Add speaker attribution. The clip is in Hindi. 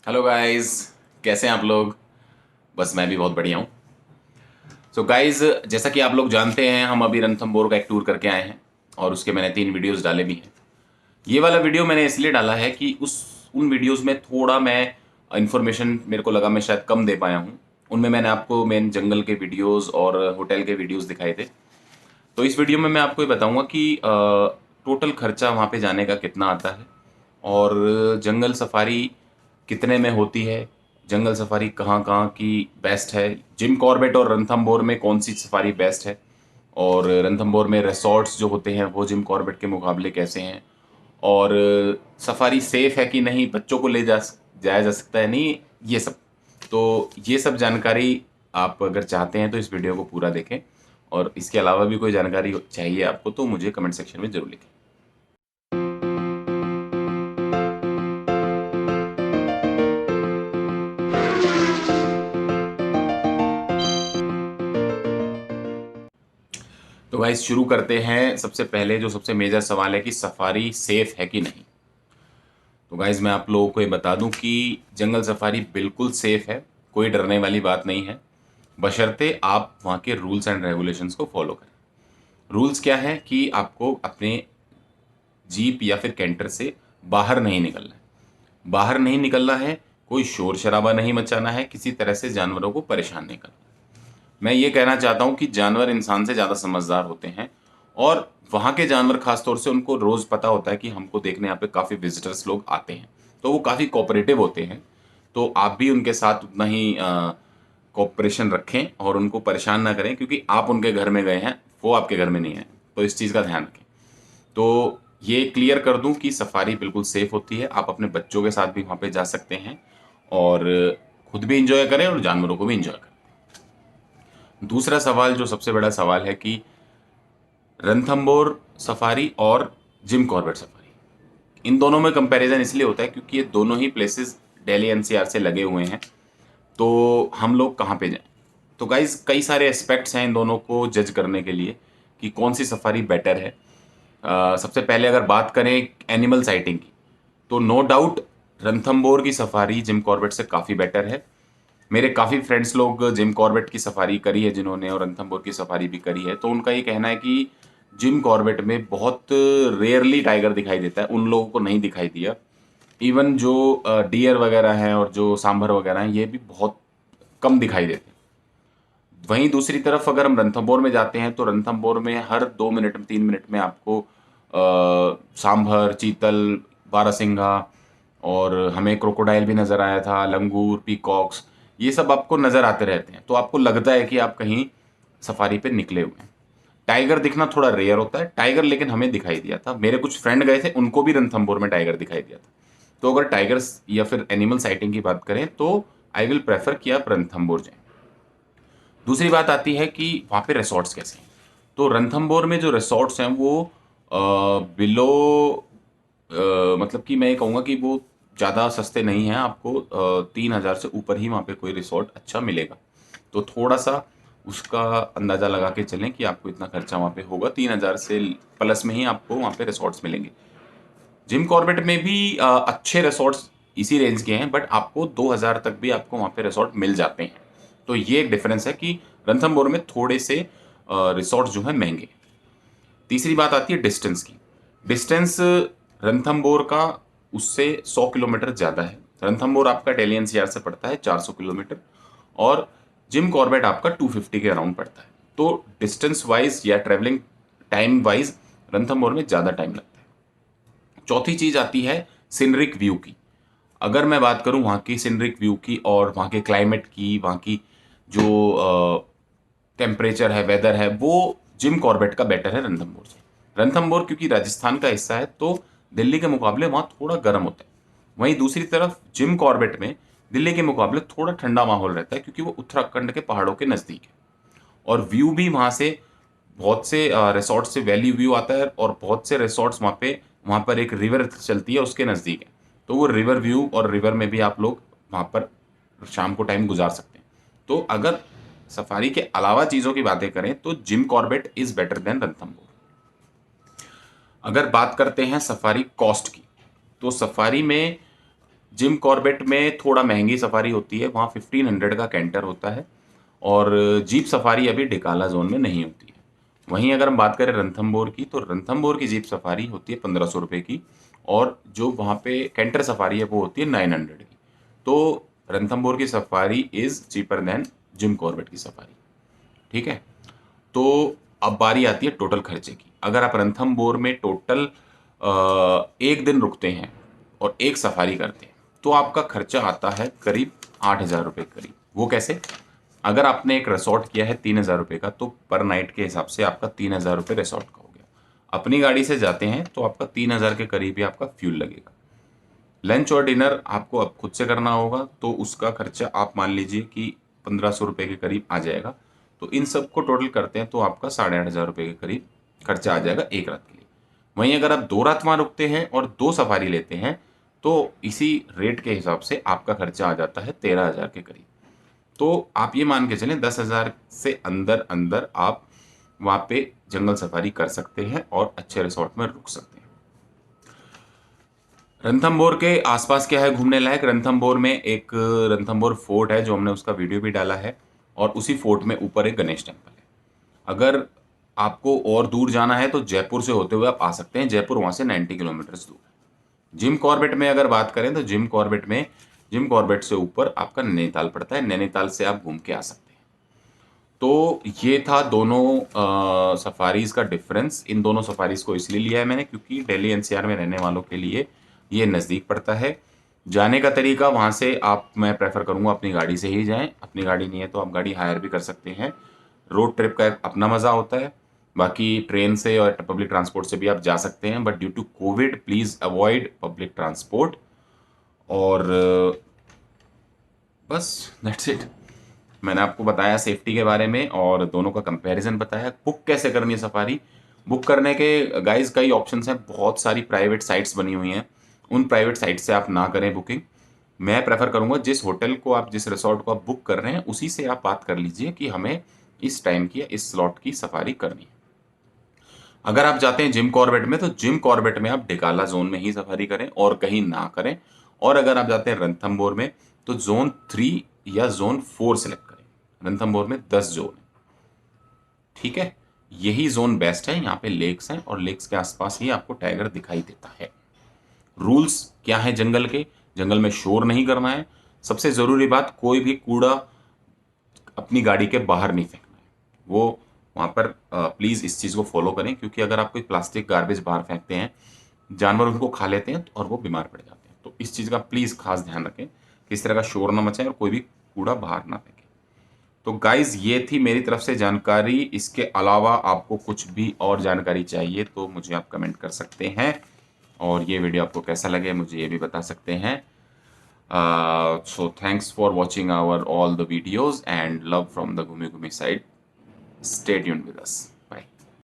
Speaker 1: Hello guys. कैसे हैं आप लोग? बस मैं भी बहुत बढ़िया हूँ। सो गाइस, जैसा कि आप लोग जानते हैं, हम अभी रणथंभौर का एक टूर करके आए हैं और उसके मैंने 3 वीडियोस डाले भी हैं। ये वाला वीडियो मैंने इसलिए डाला है कि उस उन वीडियोस में थोड़ा मैं इन्फॉर्मेशन मेरे को लगा मैं शायद कम दे पाया हूँ। उनमें मैंने आपको मेन जंगल के वीडियोस और होटल के वीडियोस दिखाए थे। तो इस वीडियो में मैं आपको ये बताऊंगा कि टोटल खर्चा वहाँ पे जाने का कितना आता है और जंगल सफारी कितने में होती है, जंगल सफारी कहाँ कहाँ की बेस्ट है, जिम कॉर्बेट और रणथंभौर में कौन सी सफारी बेस्ट है, और रणथंभौर में रिसॉर्ट्स जो होते हैं वो जिम कॉर्बेट के मुकाबले कैसे हैं, और सफारी सेफ है कि नहीं, बच्चों को ले जाया जा सकता है नहीं, ये सब। तो ये सब जानकारी आप अगर चाहते हैं तो इस वीडियो को पूरा देखें, और इसके अलावा भी कोई जानकारी चाहिए आपको तो मुझे कमेंट सेक्शन में ज़रूर लिखें। तो गाइस शुरू करते हैं। सबसे पहले जो सबसे मेजर सवाल है कि सफारी सेफ है कि नहीं। तो गाइस मैं आप लोगों को ये बता दूं कि जंगल सफारी बिल्कुल सेफ है, कोई डरने वाली बात नहीं है, बशर्ते आप वहाँ के रूल्स एंड रेगुलेशंस को फॉलो करें। रूल्स क्या है कि आपको अपने जीप या फिर कैंटर से बाहर नहीं निकलना है। बाहर नहीं निकलना है, कोई शोर शराबा नहीं मचाना है, किसी तरह से जानवरों को परेशान नहीं करना। मैं ये कहना चाहता हूँ कि जानवर इंसान से ज़्यादा समझदार होते हैं, और वहाँ के जानवर खास तौर से उनको रोज़ पता होता है कि हमको देखने यहाँ पे काफ़ी विजिटर्स लोग आते हैं, तो वो काफ़ी कोऑपरेटिव होते हैं। तो आप भी उनके साथ उतना ही कोऑपरेशन रखें और उनको परेशान ना करें, क्योंकि आप उनके घर में गए हैं, वो आपके घर में नहीं है। तो इस चीज़ का ध्यान रखें। तो ये क्लियर कर दूं कि सफारी बिल्कुल सेफ होती है, आप अपने बच्चों के साथ भी वहाँ पे जा सकते हैं और खुद भी इंजॉय करें और जानवरों को भी इंजॉय करें। दूसरा सवाल जो सबसे बड़ा सवाल है कि रणथंभौर सफारी और जिम कॉर्बेट सफारी, इन दोनों में कंपैरिजन इसलिए होता है क्योंकि ये दोनों ही प्लेसेस दिल्ली एनसीआर से लगे हुए हैं। तो हम लोग कहाँ पे जाएं? तो गाइज कई सारे एस्पेक्ट्स हैं इन दोनों को जज करने के लिए कि कौन सी सफारी बेटर है। सबसे पहले अगर बात करें एनिमल साइटिंग की, तो नो डाउट रणथंभौर की सफारी जिम कॉर्बेट से काफ़ी बेटर है। मेरे काफ़ी फ्रेंड्स लोग जिम कॉर्बेट की सफारी करी है जिन्होंने, और रणथंभौर की सफारी भी करी है, तो उनका ये कहना है कि जिम कॉर्बेट में बहुत रेयरली टाइगर दिखाई देता है, उन लोगों को नहीं दिखाई दिया। इवन जो डियर वगैरह हैं और जो सांभर वगैरह हैं ये भी बहुत कम दिखाई देते हैं। वहीं दूसरी तरफ अगर हम रणथंभौर में जाते हैं तो रणथंभौर में हर 2 मिनट में 3 मिनट में आपको सांभर, चीतल, बारहसिंघा, और हमें क्रोकोडाइल भी नज़र आया था, लंगूर, पीकॉक्स, ये सब आपको नज़र आते रहते हैं। तो आपको लगता है कि आप कहीं सफारी पे निकले हुए हैं। टाइगर दिखना थोड़ा रेयर होता है, टाइगर लेकिन हमें दिखाई दिया था। मेरे कुछ फ्रेंड गए थे, उनको भी रणथंभौर में टाइगर दिखाई दिया था। तो अगर टाइगर्स या फिर एनिमल साइटिंग की बात करें तो आई विल प्रेफर कि आप रणथंभौर जाएं। दूसरी बात आती है कि वहाँ पे रिसॉर्ट्स कैसे हैं। तो रणथंभौर में जो रिसॉर्ट्स हैं वो बिलो, मतलब कि मैं ये कहूँगा कि वो ज़्यादा सस्ते नहीं हैं। आपको 3,000 से ऊपर ही वहाँ पे कोई रिसॉर्ट अच्छा मिलेगा। तो थोड़ा सा उसका अंदाज़ा लगा के चलें कि आपको इतना खर्चा वहाँ पे होगा, 3,000 से प्लस में ही आपको वहाँ पे रिसॉर्ट्स मिलेंगे। जिम कॉर्बेट में भी अच्छे रिसॉर्ट्स इसी रेंज के हैं, बट आपको 2,000 तक भी आपको वहाँ पे रिसॉर्ट मिल जाते हैं। तो ये एक डिफरेंस है कि रणथंभौर में थोड़े से रिसॉर्ट जो है महंगे हैं। तीसरी बात आती है डिस्टेंस की। डिस्टेंस रणथंभौर का उससे 100 किलोमीटर ज़्यादा है। रणथंभौर आपका दिल्ली एनसीआर से पड़ता है 400 किलोमीटर, और जिम कॉर्बेट आपका 250 के अराउंड पड़ता है। तो डिस्टेंस वाइज या ट्रेवलिंग टाइम वाइज रणथंभौर में ज़्यादा टाइम लगता है। चौथी चीज़ आती है सीनरिक व्यू की। अगर मैं बात करूं वहाँ की सीनरिक व्यू की और वहाँ के क्लाइमेट की, वहाँ की जो टेम्परेचर है, वेदर है, वो जिम कॉर्बेट का बेटर है रणथंभौर से। रणथंभौर क्योंकि राजस्थान का हिस्सा है तो दिल्ली के मुकाबले वहाँ थोड़ा गर्म होता है। वहीं दूसरी तरफ जिम कॉर्बेट में दिल्ली के मुकाबले थोड़ा ठंडा माहौल रहता है, क्योंकि वो उत्तराखंड के पहाड़ों के नज़दीक है। और व्यू भी वहाँ से बहुत से रिसॉर्ट से वैली व्यू आता है, और बहुत से रिसॉर्ट्स वहाँ पर एक रिवर चलती है उसके नज़दीक है। तो वो रिवर व्यू और रिवर में भी आप लोग वहाँ पर शाम को टाइम गुजार सकते हैं। तो अगर सफारी के अलावा चीज़ों की बातें करें तो Jim Corbett is better than Ranthambore. अगर बात करते हैं सफारी कॉस्ट की, तो सफारी में जिम कॉर्बेट में थोड़ा महंगी सफारी होती है, वहाँ 1500 का कैंटर होता है और जीप सफारी अभी डिकाला जोन में नहीं होती है। वहीं अगर हम बात करें रणथंभौर की, तो रणथंभौर की जीप सफारी होती है 1500 रुपये की और जो वहाँ पे कैंटर सफारी है वो होती है 900 की। तो रणथंभौर की safari is cheaper than Jim Corbett की सफारी। ठीक है, तो अब बारी आती है टोटल खर्चे की। अगर आप रणथंभौर में टोटल एक दिन रुकते हैं और एक सफारी करते हैं तो आपका खर्चा आता है करीब 8,000 रुपये करीब। वो कैसे? अगर आपने एक रिसॉर्ट किया है 3,000 रुपये का, तो पर नाइट के हिसाब से आपका 3,000 रुपये रिसॉर्ट का हो गया। अपनी गाड़ी से जाते हैं तो आपका 3,000 के करीब ही आपका फ्यूल लगेगा। लंच और डिनर आपको अब खुद से करना होगा, तो उसका खर्चा आप मान लीजिए कि 1,500 रुपये के करीब आ जाएगा। तो इन सब को टोटल करते हैं तो आपका 8,500 रुपये के करीब खर्चा आ जाएगा एक रात के लिए। वहीं अगर आप 2 रात वहाँ रुकते हैं और 2 सफारी लेते हैं तो इसी रेट के हिसाब से आपका खर्चा आ जाता है 13,000 के करीब। तो आप ये मान के चलें 10,000 से अंदर अंदर आप वहाँ पे जंगल सफारी कर सकते हैं और अच्छे रिसोर्ट में रुक सकते हैं। रणथंभौर के आसपास क्या है घूमने लायक? रणथंभौर में एक रणथंभौर फोर्ट है जो हमने उसका वीडियो भी डाला है और उसी फोर्ट में ऊपर एक गणेश टेम्पल है। अगर आपको और दूर जाना है तो जयपुर से होते हुए आप आ सकते हैं। जयपुर वहाँ से 90 किलोमीटर दूर है। जिम कॉर्बेट में अगर बात करें तो जिम कॉर्बेट से ऊपर आपका नैनीताल पड़ता है। नैनीताल से आप घूम के आ सकते हैं। तो ये था दोनों सफारीज का डिफरेंस। इन दोनों सफारीज को इसलिए लिया है मैंने क्योंकि दिल्ली एनसीआर में रहने वालों के लिए ये नज़दीक पड़ता है। जाने का तरीका वहाँ से मैं प्रेफर करूँगा अपनी गाड़ी से ही जाएं। अपनी गाड़ी नहीं है तो आप गाड़ी हायर भी कर सकते हैं। रोड ट्रिप का एक अपना मज़ा होता है। बाकी ट्रेन से और पब्लिक ट्रांसपोर्ट से भी आप जा सकते हैं, but due to Covid please avoid public transport. और बस दैट्स इट। मैंने आपको बताया सेफ्टी के बारे में और दोनों का कंपैरिजन बताया। बुक कैसे करनी है सफारी? बुक करने के गाइस कई ऑप्शंस हैं। बहुत सारी प्राइवेट साइट्स बनी हुई हैं। उन प्राइवेट साइट से आप ना करें बुकिंग। मैं प्रेफर करूंगा जिस होटल को आप, जिस रिसोर्ट को आप बुक कर रहे हैं उसी से आप बात कर लीजिए कि हमें इस टाइम की या इस स्लॉट की सफारी करनी है। अगर आप जाते हैं जिम कॉर्बेट में तो जिम कॉर्बेट में आप डिकाला जोन में ही सफारी करें और कहीं ना करें। और अगर आप जाते हैं रणथंभौर में तो जोन 3 या जोन 4 सेलेक्ट करें। रणथंभौर में 10 जोन है। ठीक है, यही जोन बेस्ट है। यहाँ पे लेक्स हैं और लेक्स के आसपास ही आपको टाइगर दिखाई देता है। रूल्स क्या है जंगल के? जंगल में शोर नहीं करना है। सबसे जरूरी बात, कोई भी कूड़ा अपनी गाड़ी के बाहर नहीं फेंकना है। वो वहाँ पर प्लीज़ इस चीज़ को फॉलो करें क्योंकि अगर आप कोई प्लास्टिक गार्बेज बाहर फेंकते हैं, जानवर उनको खा लेते हैं और वो बीमार पड़ जाते हैं। तो इस चीज़ का प्लीज़ खास ध्यान रखें कि इस तरह का शोर ना मचाएं और कोई भी कूड़ा बाहर ना फेंके। तो गाइज ये थी मेरी तरफ से जानकारी। इसके अलावा आपको कुछ भी और जानकारी चाहिए तो मुझे आप कमेंट कर सकते हैं और ये वीडियो आपको कैसा लगे मुझे ये भी बता सकते हैं। So thanks for watching our all the videos and love from the Gumi Gumi side. Stay tuned with us.